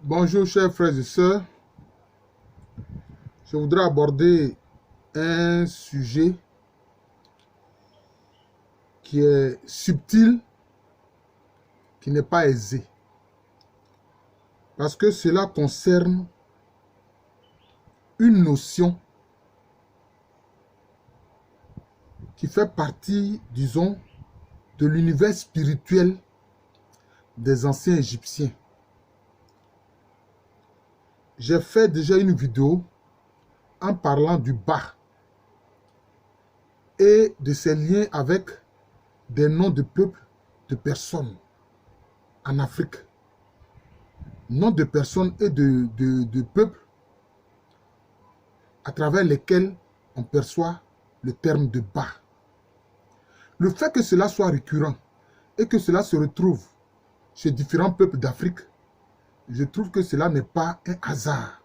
Bonjour chers frères et sœurs, je voudrais aborder un sujet qui est subtil, qui n'est pas aisé, parce que cela concerne une notion qui fait partie, disons, de l'univers spirituel des anciens Égyptiens. J'ai fait déjà une vidéo en parlant du Ba et de ses liens avec des noms de peuples, de personnes en Afrique. Noms de personnes et de peuples à travers lesquels on perçoit le terme de Ba. Le fait que cela soit récurrent et que cela se retrouve chez différents peuples d'Afrique, je trouve que cela n'est pas un hasard.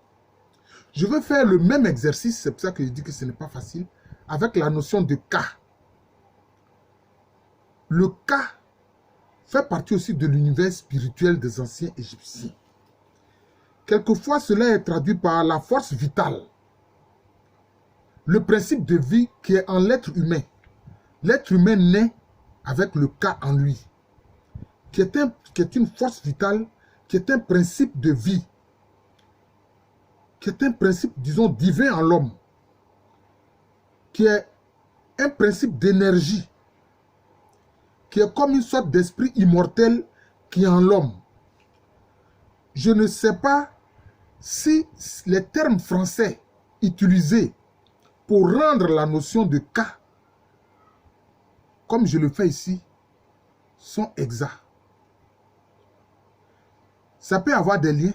Je veux faire le même exercice, c'est pour ça que je dis que ce n'est pas facile, avec la notion de cas. Le cas fait partie aussi de l'univers spirituel des anciens Égyptiens. Quelquefois, cela est traduit par la force vitale, le principe de vie qui est en l'être humain. L'être humain naît avec le cas en lui, qui est une force vitale, qui est un principe de vie, qui est un principe, disons, divin en l'homme, qui est un principe d'énergie, qui est comme une sorte d'esprit immortel qui est en l'homme. Je ne sais pas si les termes français utilisés pour rendre la notion de cas, comme je le fais ici, sont exacts. Ça peut avoir des liens,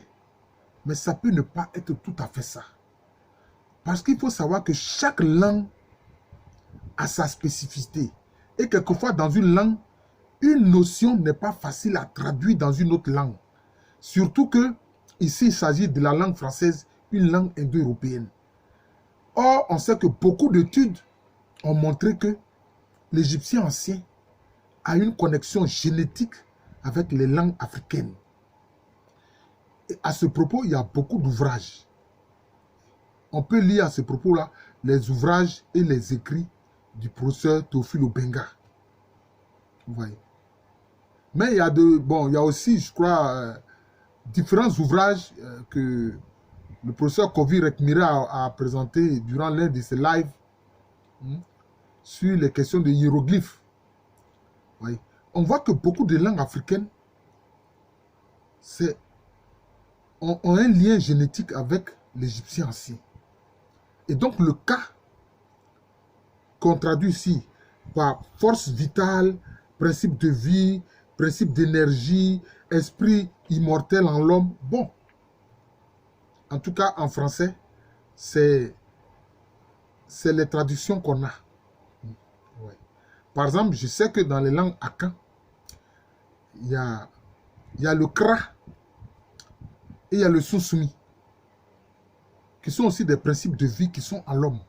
mais ça peut ne pas être tout à fait ça. Parce qu'il faut savoir que chaque langue a sa spécificité. Et quelquefois, dans une langue, une notion n'est pas facile à traduire dans une autre langue. Surtout que, ici, il s'agit de la langue française, une langue indo-européenne. Or, on sait que beaucoup d'études ont montré que l'Égyptien ancien a une connexion génétique avec les langues africaines. Et à ce propos, il y a beaucoup d'ouvrages. On peut lire à ce propos-là les ouvrages et les écrits du professeur Théophile Obenga. Vous voyez. Mais il y a aussi, je crois, différents ouvrages que le professeur Kovi Rekmira a présenté durant l'un de ses lives sur les questions de hiéroglyphes. Vous voyez. On voit que beaucoup de langues africaines ont un lien génétique avec l'Égyptien ancien. Et donc le cas qu'on traduit ici par force vitale, principe de vie, principe d'énergie, esprit immortel en l'homme, bon, en tout cas en français, c'est les traductions qu'on a. Ouais. Par exemple, je sais que dans les langues akan, il y a le kra et il y a le susumi, qui sont aussi des principes de vie qui sont en l'homme.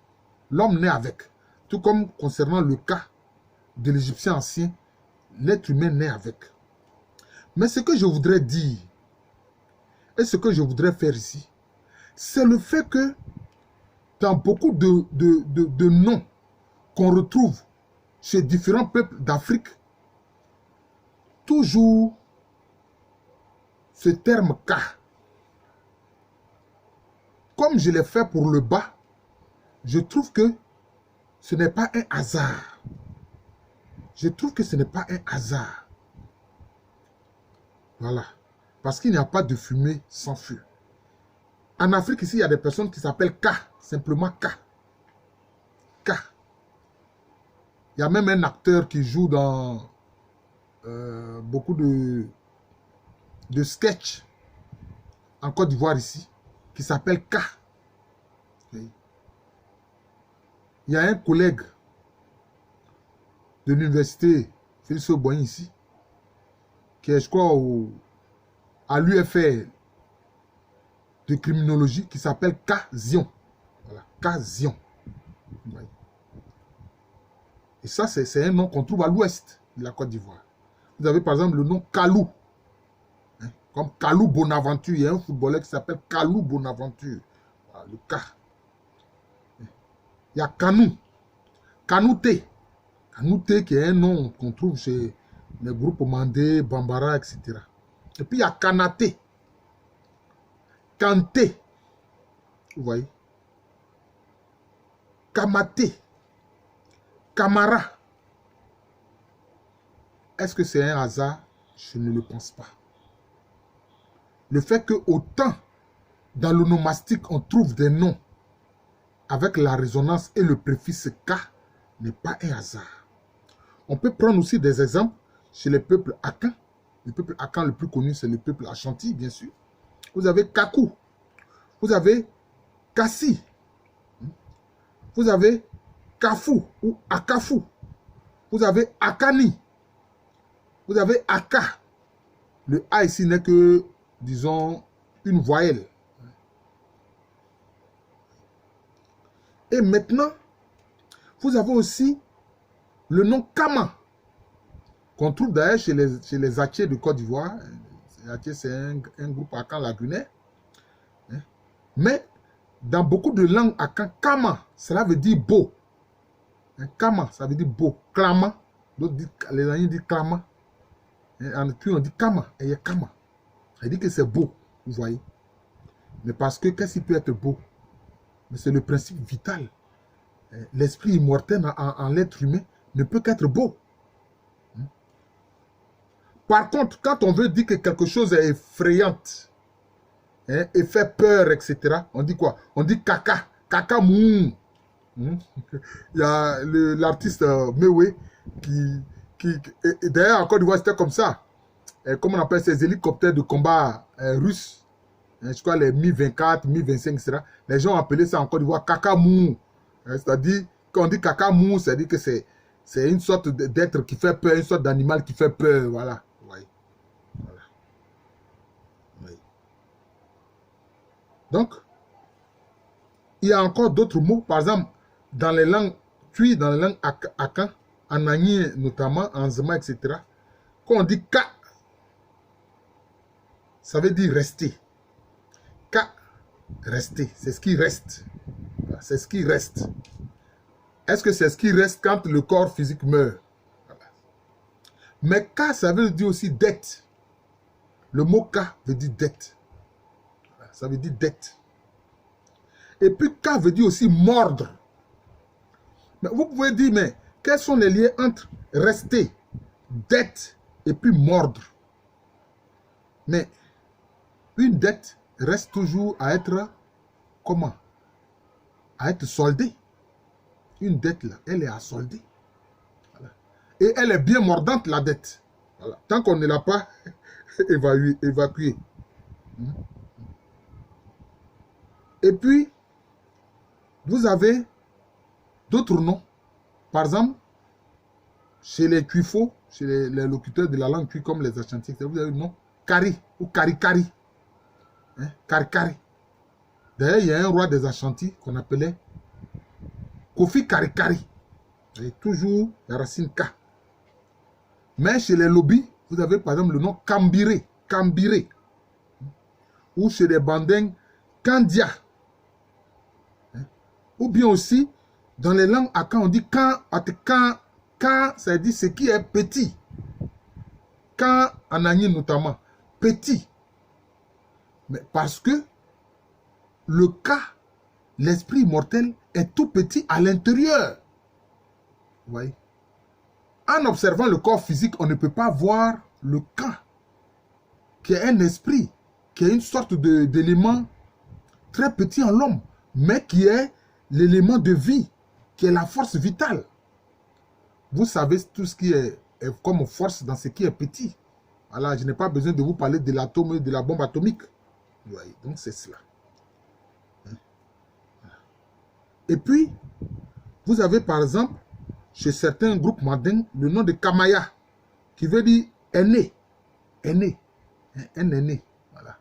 L'homme naît avec. Tout comme concernant le cas de l'Égyptien ancien, l'être humain naît avec. Mais ce que je voudrais dire, et ce que je voudrais faire ici, c'est le fait que dans beaucoup de noms qu'on retrouve chez différents peuples d'Afrique, toujours ce terme « ka », comme je l'ai fait pour le bas, je trouve que ce n'est pas un hasard. Je trouve que ce n'est pas un hasard. Voilà. Parce qu'il n'y a pas de fumée sans feu. En Afrique, ici, il y a des personnes qui s'appellent K, simplement K. K. Il y a même un acteur qui joue dans beaucoup de sketchs en Côte d'Ivoire ici, qui s'appelle K. Il y a un collègue de l'université Félix Oboin ici, qui est, je crois, à l'UFR de criminologie, qui s'appelle K. Zion. Voilà, K. Zion. Et ça, c'est un nom qu'on trouve à l'ouest de la Côte d'Ivoire. Vous avez par exemple le nom Kalou. Comme Kalou Bonaventure. Il y a un footballeur qui s'appelle Kalou Bonaventure. Voilà, le K. Il y a Kanou. Kanouté. Kanouté qui est un nom qu'on trouve chez les groupes Mandé, Bambara, etc. Et puis il y a Kanaté. Kanté. Vous voyez. Kamaté. Kamara. Est-ce que c'est un hasard? Je ne le pense pas. Le fait que autant dans l'onomastique on trouve des noms avec la résonance et le préfixe K n'est pas un hasard. On peut prendre aussi des exemples chez les peuples Akan. Le peuple Akan le plus connu, c'est le peuple Ashanti, bien sûr. Vous avez Kakou. Vous avez Kassi. Vous avez Kafou ou Akafou. Vous avez Akani. Vous avez Aka. Le A ici n'est que, disons, une voyelle. Et maintenant, vous avez aussi le nom Kama, qu'on trouve d'ailleurs chez les Attiers de Côte d'Ivoire. Les Attiers, c'est un groupe Akan lagunais. Mais dans beaucoup de langues Akan, Kama, cela veut dire beau. Kama, ça veut dire beau. Klama, les amis disent Klama. En plus, on dit Kama, et il y a Kama. Ça dit que c'est beau, vous voyez. Mais parce que qu'est-ce qui peut être beau? Mais c'est le principe vital. L'esprit immortel en l'être humain ne peut qu'être beau. Par contre, quand on veut dire que quelque chose est effrayante, et fait peur, etc., on dit quoi? On dit caca, caca mou. Il y a l'artiste Mewe et d'ailleurs en Côte d'Ivoire c'était comme ça. Comment on appelle ces hélicoptères de combat russes, je crois les Mi-24, Mi-25, etc. Les gens ont appelé ça en Côte d'Ivoire caca-mou. C'est-à-dire, quand on dit caca-mou, c'est-à-dire que c'est une sorte d'être qui fait peur, une sorte d'animal qui fait peur. Voilà. Oui. Voilà. Oui. Donc, il y a encore d'autres mots. Par exemple, dans les langues Tui, dans les langues Akan, en Agni notamment, en Zema, etc. Quand on dit ka, ça veut dire rester. Ka, rester. C'est ce qui reste. C'est ce qui reste. Est-ce que c'est ce qui reste quand le corps physique meurt? Voilà. Mais ka, ça veut dire aussi dette. Le mot ka veut dire dette. Voilà. Ça veut dire dette. Et puis ka veut dire aussi mordre. Mais vous pouvez dire, mais quels sont les liens entre rester, dette et puis mordre? Mais une dette reste toujours à être comment? À être soldée. Une dette là, elle est à solder. Voilà. Et elle est bien mordante, la dette. Voilà. Tant qu'on ne l'a pas évacuée. Et puis, vous avez d'autres noms. Par exemple, chez les Cuifos, chez les locuteurs de la langue Cui comme les Achantiques, vous avez le nom Kari ou Kari-Kari. Kari-Kari. D'ailleurs, il y a un roi des Achantis qu'on appelait Kofi Kari-Kari. Toujours la racine K. Mais chez les lobbies, vous avez par exemple le nom Kambiré. Kambiré. Ou chez les Bandings, Kandia. Ou bien aussi, dans les langues Akan, on dit quand, ça dit ce qui est petit. Quand, en Agni notamment, petit. Mais parce que le cas, l'esprit immortel, est tout petit à l'intérieur. Vous voyez? En observant le corps physique, on ne peut pas voir le cas, qui est un esprit, qui est une sorte d'élément très petit en l'homme, mais qui est l'élément de vie, qui est la force vitale. Vous savez tout ce qui est comme force dans ce qui est petit. Voilà, je n'ai pas besoin de vous parler de l'atome et de la bombe atomique. Vous voyez, donc c'est cela. Et puis, vous avez par exemple, chez certains groupes mandingues, le nom de Kamaya, qui veut dire aîné. Aîné. Un aîné. Voilà.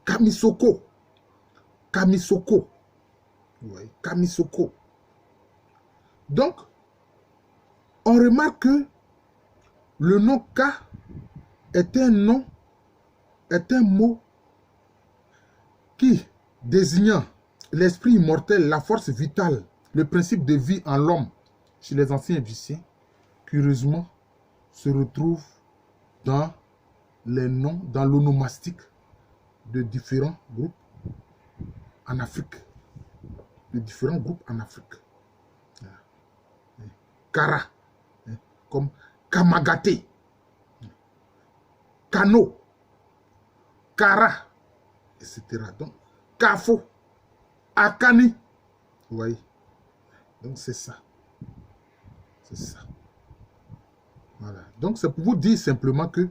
Kamisoko. Kamisoko. Vous voyez, Kamisoko. Donc, on remarque que le nom K est un nom est un mot qui, désignant l'esprit immortel, la force vitale, le principe de vie en l'homme, chez les anciens Égyptiens, curieusement, se retrouve dans les noms, dans l'onomastique de différents groupes en Afrique. De différents groupes en Afrique. Kara, comme Kamagate, Kano, Kara, etc. Donc, Kafo, Akani. Vous voyez? Donc, c'est ça. C'est ça. Voilà. Donc, c'est pour vous dire simplement que,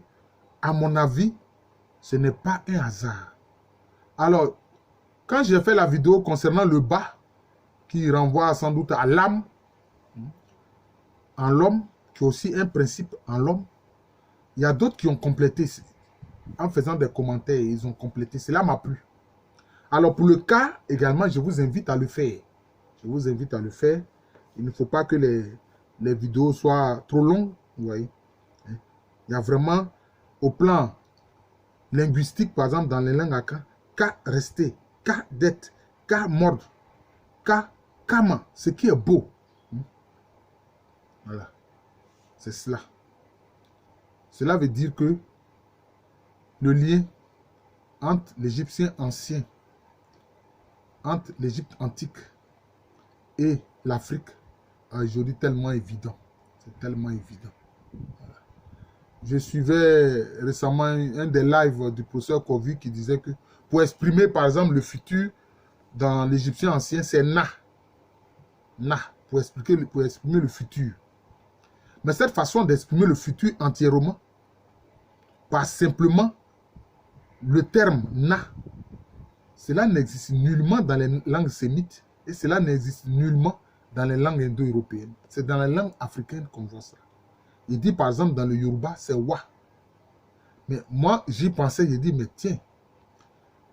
à mon avis, ce n'est pas un hasard. Alors, quand j'ai fait la vidéo concernant le bas, qui renvoie sans doute à l'âme, en l'homme, qui est aussi un principe en l'homme, il y a d'autres qui ont complété, en faisant des commentaires, ils ont complété. Cela m'a plu. Alors, pour le cas, également, je vous invite à le faire. Je vous invite à le faire. Il ne faut pas que les vidéos soient trop longues, vous voyez. Il y a vraiment, au plan linguistique, par exemple, dans les langues akan, ka rester, ka d'être, ka mordre, ka kama, ce qui est beau. Voilà. C'est cela. Cela veut dire que le lien entre l'Égyptien ancien, entre l'Égypte antique et l'Afrique est aujourd'hui tellement évident. C'est tellement évident. Voilà. Je suivais récemment un des lives du professeur Kovi qui disait que pour exprimer par exemple le futur dans l'Égyptien ancien, c'est Na. Na, pour exprimer le futur. Mais cette façon d'exprimer le futur entièrement, par simplement le terme Na, cela n'existe nullement dans les langues sémites et cela n'existe nullement dans les langues indo-européennes. C'est dans les langues africaines qu'on voit ça. Il dit par exemple dans le Yoruba, c'est Wa. Mais moi, j'y pensais, j'ai dit, mais tiens,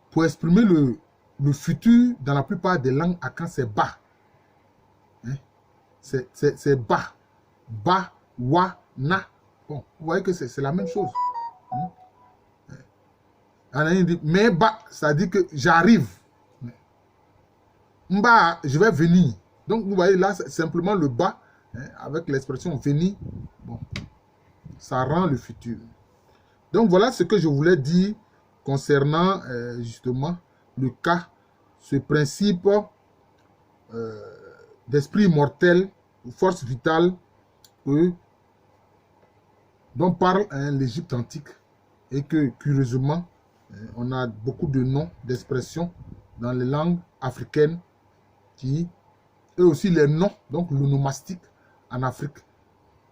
pour exprimer le futur dans la plupart des langues akan, c'est Ba. Hein? C'est Ba. Ba, Wa, Na. Bon, vous voyez que c'est la même chose. Il dit, mais Ba, ça dit que j'arrive. Mba, je vais venir. Donc, vous voyez là, c'est simplement le Ba, hein, avec l'expression venir. Bon, ça rend le futur. Donc, voilà ce que je voulais dire concernant justement le cas, ce principe d'esprit immortel, force vitale, dont parle l'Égypte antique. Et que, curieusement, on a beaucoup de noms, d'expressions dans les langues africaines qui, et aussi les noms, donc l'onomastique en Afrique,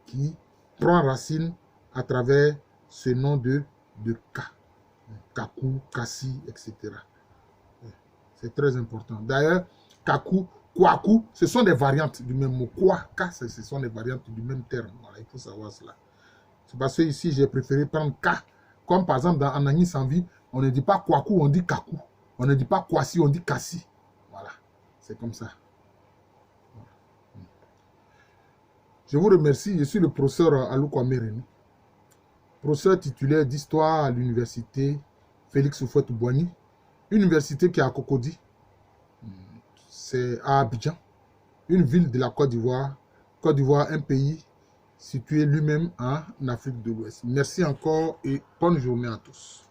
qui prend racine à travers ce nom de Ka. Kaku, Kassi, etc. C'est très important. D'ailleurs, Kaku, Kwaku, ce sont des variantes du même mot. Kwa, Ka, ce sont des variantes du même terme. Voilà, il faut savoir cela. C'est parce que ici, j'ai préféré prendre Ka. Comme par exemple, dans Anani Sanvi, on ne dit pas Kwaku, on dit Kaku. On ne dit pas Kwasi, on dit Kassi. Voilà, c'est comme ça. Voilà. Je vous remercie. Je suis le professeur Alou Kwame Rémy, professeur titulaire d'histoire à l'université Félix Houphouët-Boigny, université qui est à Cocody, c'est à Abidjan, une ville de la Côte d'Ivoire. Côte d'Ivoire, un pays situé lui-même en Afrique de l'Ouest. Merci encore et bonne journée à tous.